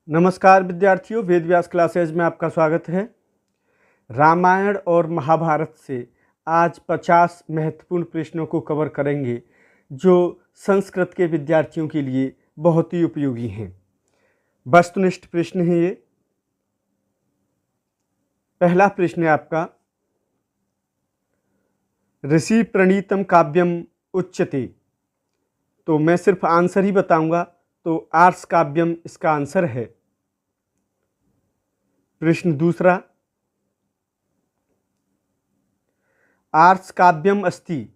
नमस्कार विद्यार्थियों, वेद व्यास क्लासेज में आपका स्वागत है। रामायण और महाभारत से आज 50 महत्वपूर्ण प्रश्नों को कवर करेंगे जो संस्कृत के विद्यार्थियों के लिए बहुत ही उपयोगी हैं। वस्तुनिष्ठ प्रश्न है ये। पहला प्रश्न है आपका, ऋषि प्रणीतम काव्यम उच्यते। तो मैं सिर्फ आंसर ही बताऊंगा, तो आर्ष काव्यम इसका आंसर है। प्रश्न दूसरा, आर्ष काव्यम अस्ति।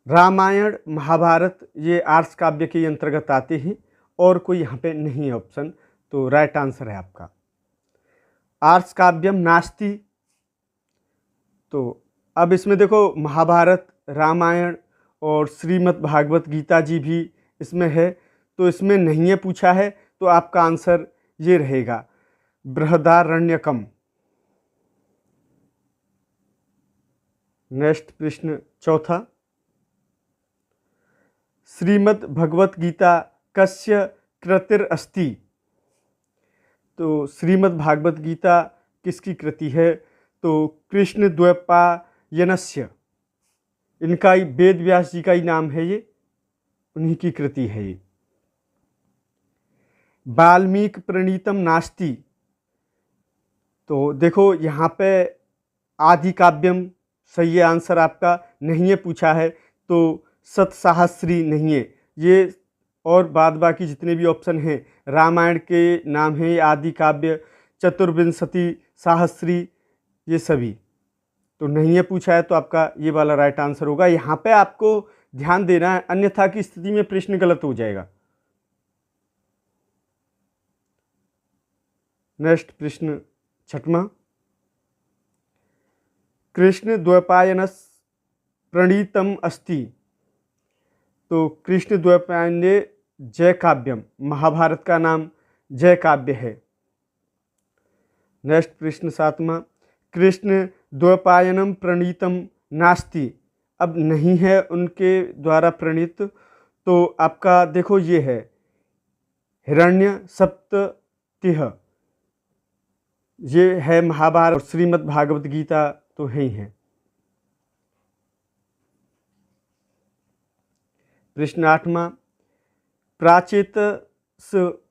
रामायण महाभारत ये आर्ष काव्य के अंतर्गत आते हैं और कोई यहाँ पे नहीं है ऑप्शन, तो राइट आंसर है आपका। आर्ष काव्यम नास्ति। तो अब इसमें देखो, महाभारत, रामायण और श्रीमद् भागवत गीता जी भी इसमें है, तो इसमें नहीं है पूछा है, तो आपका आंसर ये रहेगा बृहदारण्यकम। नेक्स्ट प्रश्न चौथा, श्रीमद् भगवत गीता कस्य कृतिर अस्ति। तो श्रीमद् भागवत गीता किसकी कृति है? तो कृष्ण द्वैपायनस्य, इनका ही वेद व्यास जी का ही नाम है, ये उन्हीं की कृति है ये। वाल्मीकि प्रणीतम नास्ति। तो देखो यहाँ पे आदि काव्यम सही है आंसर आपका, नहीं है पूछा है, तो सतसाहस्री नहीं है ये, और बाद बाकी जितने भी ऑप्शन हैं रामायण के नाम हैं, आदि काव्य, चतुर्विंशति सहस्री, ये सभी तो नहीं है पूछा है, तो आपका ये वाला राइट आंसर होगा। यहाँ पे आपको ध्यान देना है, अन्यथा की स्थिति में प्रश्न गलत हो जाएगा। नेक्स्ट प्रश्न छठवां, कृष्ण द्वैपायनस प्रणीतम अस्ति। तो कृष्ण द्वैपायने जय काव्यम, महाभारत का नाम जय काव्य है। नेक्स्ट प्रश्न सातवां, कृष्ण द्वैपायनम प्रणीतम नास्ति। अब नहीं है उनके द्वारा प्रणीत, तो आपका देखो ये है हिरण्य सप्ततिः, ये है महाभारत, और श्रीमद् भागवत गीता तो है ही है। प्रश्न आठवां, प्राचेत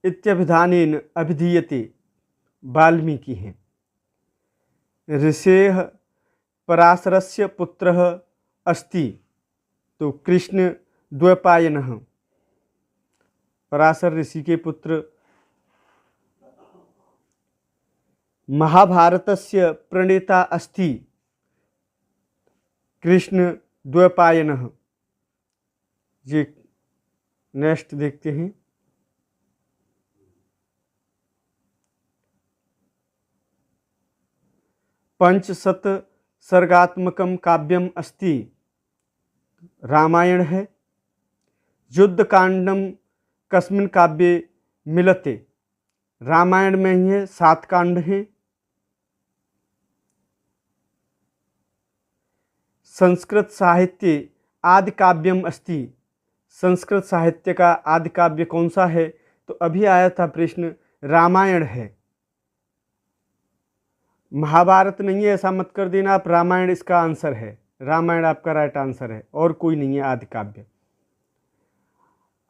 इत्यभिधानेन अभिधीयते। वाल्मीकि हैं। ऋषेः पराशरस्य पुत्रः अस्ति। तो कृष्ण द्वैपायनः, पराशर ऋषि के पुत्र। महाभारतस्य प्रणेता अस्ति कृष्ण द्वैपायनः। ये नेक्स्ट देखते हैं। पंचशत सर्गात्मकम काव्यम अस्ति, रामायण है। युद्ध कांडम कस्मिन् काव्ये मिलते, रामायण में ही है, 7 कांड हैं। संस्कृत साहित्य आदि काव्यम अस्ति, संस्कृत साहित्य का आदि काव्य कौन सा है? तो अभी आया था प्रश्न, रामायण है। महाभारत नहीं है ऐसा मत कर देना आप, रामायण इसका आंसर है, रामायण आपका राइट आंसर है, और कोई नहीं है आदि काव्य।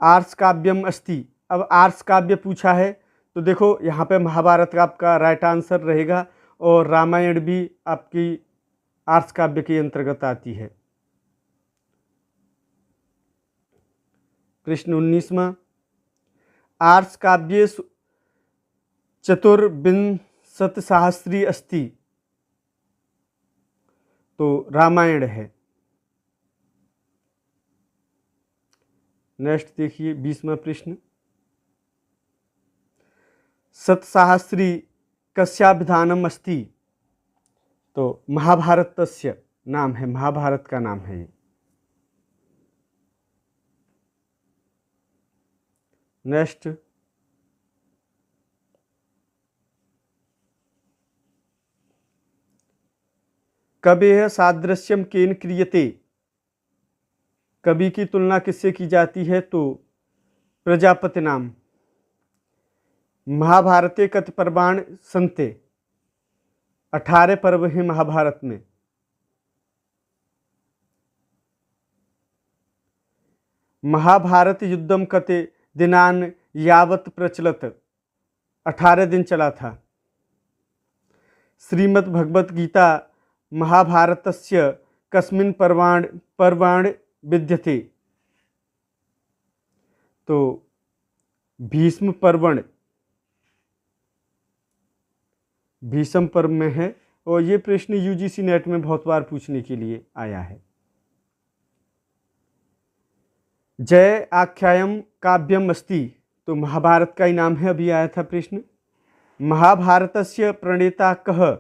आर्ष काव्यम अस्ति। अब आर्ष काव्य पूछा है, तो देखो यहाँ पे महाभारत का आपका राइट आंसर रहेगा, और रामायण भी आपकी आर्ष काव्य के अंतर्गत आती है। प्रश्न 19वां, आर्ष काव्ये चतुर्विंशतिसहस्री अस्ति। तो रामायण है। नेक्स्ट देखिए 20वां प्रश्न, सतसाहस्री कस्याभिधानम अस्ति। तो महाभारतस्य नाम है, महाभारत का नाम है ये। नेक्स्ट, कवेः सादृश्यम केन क्रियते। कवि की तुलना किससे की जाती है? तो प्रजापति नाम। महाभारते कति पर्वाणि सन्ति? 18 पर्व हैं महाभारत में। महाभारत युद्धम कति दिनान यावत् प्रचलत? 18 दिन चला था। श्रीमद् भगवत गीता महाभारतस्य कस्मिन् पर्वाणि विद्यते? तो भीष्म पर्वण, भीष्म पर्व में है। और ये प्रश्न यूजीसी नेट में बहुत बार पूछने के लिए आया है। जय आख्यायम काव्यम अस्ति, तो महाभारत का ही नाम है, अभी आया था प्रश्न। महाभारतस्य प्रणेता कः?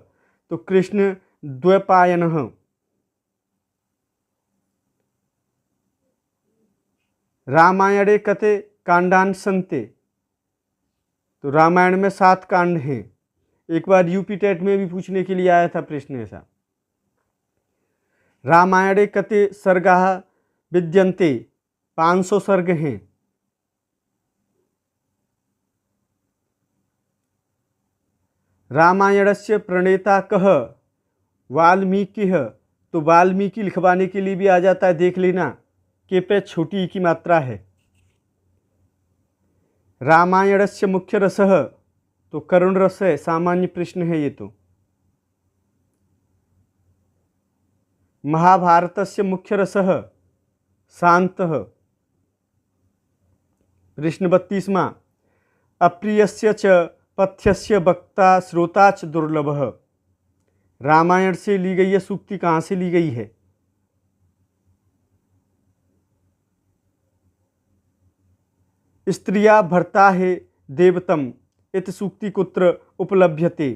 तो कृष्ण द्वैपायनः। रामायणे कते कांडान सन्ते? तो रामायण में 7 कांड हैं। एक बार यूपी टेट में भी पूछने के लिए आया था प्रश्न ऐसा। रामायणे कते सर्गाः विद्यन्ते? 500 सर्ग हैं। रामायणस्य प्रणेता कः? वाल्मीकिः। तो वाल्मीकि लिखवाने के लिए भी आ जाता है, देख लेना, के पे छोटी की मात्रा है। रामायणस्य मुख्य रसः? तो करुण रस है, सामान्य प्रश्न है ये तो। महाभारतस्य मुख्य रसः? शांतः। प्रश्न 32वां, अप्रियस्य च पथ्यस्य वक्ता श्रोता च दुर्लभः। रामायण से ली गई यह सूक्ति कहाँ से ली गई है? स्त्रिया भर्ता है देवतम इत सूक्ति कुत्र उपलभ्यते?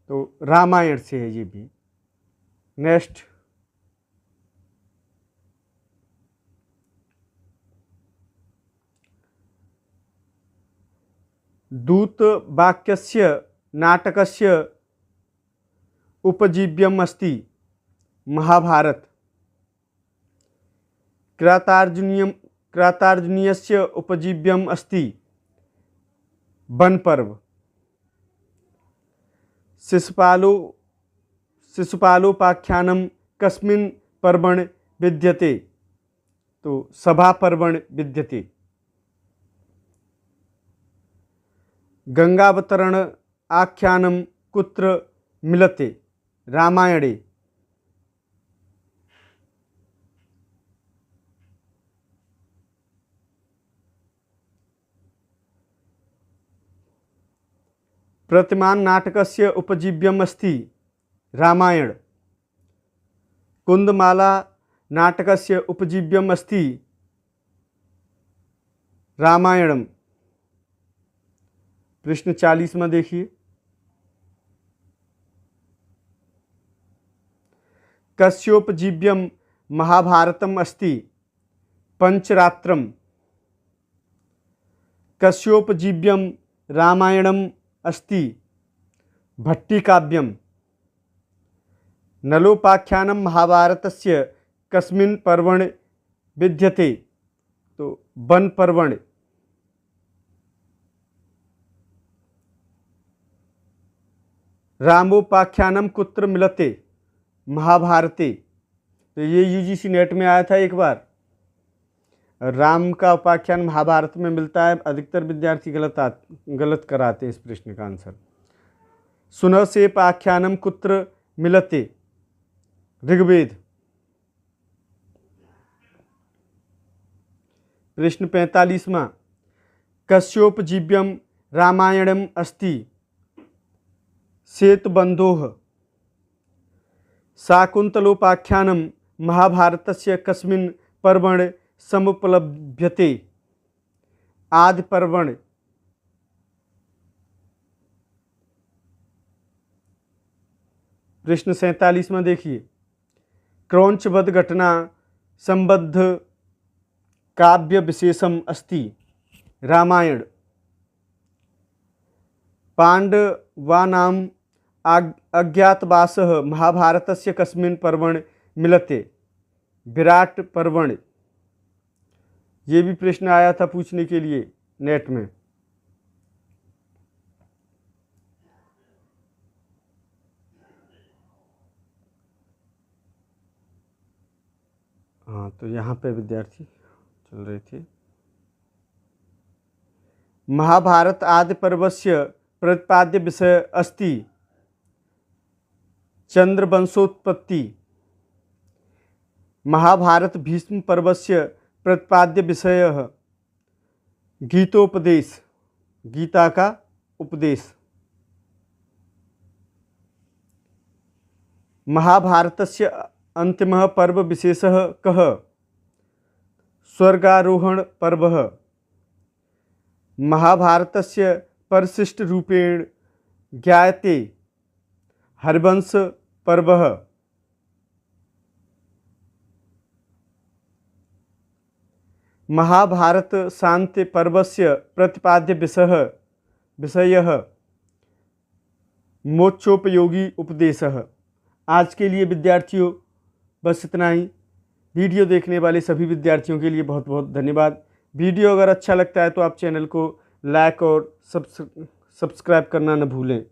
तो रामायण से है ये भी। नेक्स्ट, दूत वाक्यस्य नाटकस्य उपजीव्यम अस्ति महाभारत। क्रातार्जुनीयस्य उपजीव्यम अस्ति वन पर्व। शिशुपालोपाख्यानं कस्मिन् पर्वणि विद्यते? तो सभा पर्वणि विद्यते। गंगावतरण आख्यानं कुत्र मिलते? रामायणे। प्रतिमान नाटकस्य उपजीव्यम अस्ति रामायण। कुंदमाला नाटकस्य उपजीव्यम अस्ति रामायणम। प्रश्न 40 में देखिए, कस्योपजीव्यम महाभारतम अस्ति पंचरात्रम। कस्योपजीव्यम रामायणम अस्ति भट्टिकाव्यम। नलोपाख्यानं महाभारतस्य कस्मिन् पर्वणि विद्यते? तो वन पर्वणि। रामोपाख्यानं कुत्र मिलते? महाभारते। तो ये यूजीसी नेट में आया था एक बार। राम का उपाख्यान महाभारत में मिलता है। अधिकतर विद्यार्थी गलत कराते हैं इस प्रश्न का आंसर। सुनसेपाख्यानं कुत्र मिलते? ऋग्वेद। प्रश्न 45वां, कस्योपजीव्यम रामायणम अस्ति सेतुबन्धोः। शाकुन्तलोपाख्यानं महाभारतस्य कस्मिन् पर्वणि समुपलभ्यते? आदि पर्वणि। प्रश्न 47 में देखिए, क्रौंचवध घटना संबद्ध काव्य विशेषम अस्ति रामायण। पांडवानां अज्ञातवासः महाभारतस्य कस्मिन् पर्वणि मिलते? विराट पर्वणि। ये भी प्रश्न आया था पूछने के लिए नेट में। तो यहाँ पे विद्यार्थी चल रहे थे। महाभारत आदि पर्वस्य प्रतिपाद्य विषय अस्ति चंद्रवंशोत्पत्ति। महाभारत भीष्म पर्वस्य प्रतिपाद्य विषयः गीतोपदेश, गीता का उपदेश। महाभारतस्य अन्तिमः पर्व विशेषः कः? स्वर्गारोहण पर्वः। महाभारतस्य परिशिष्टरूपेण ज्ञायते हरिवंश पर्वः। महाभारत शांति पर्वस्य प्रतिपाद्य विषयः मोक्षोपयोगी उपदेशः। आज के लिए विद्यार्थियों बस इतना ही। वीडियो देखने वाले सभी विद्यार्थियों के लिए बहुत बहुत धन्यवाद। वीडियो अगर अच्छा लगता है तो आप चैनल को लाइक और सब्सक्राइब करना न भूलें।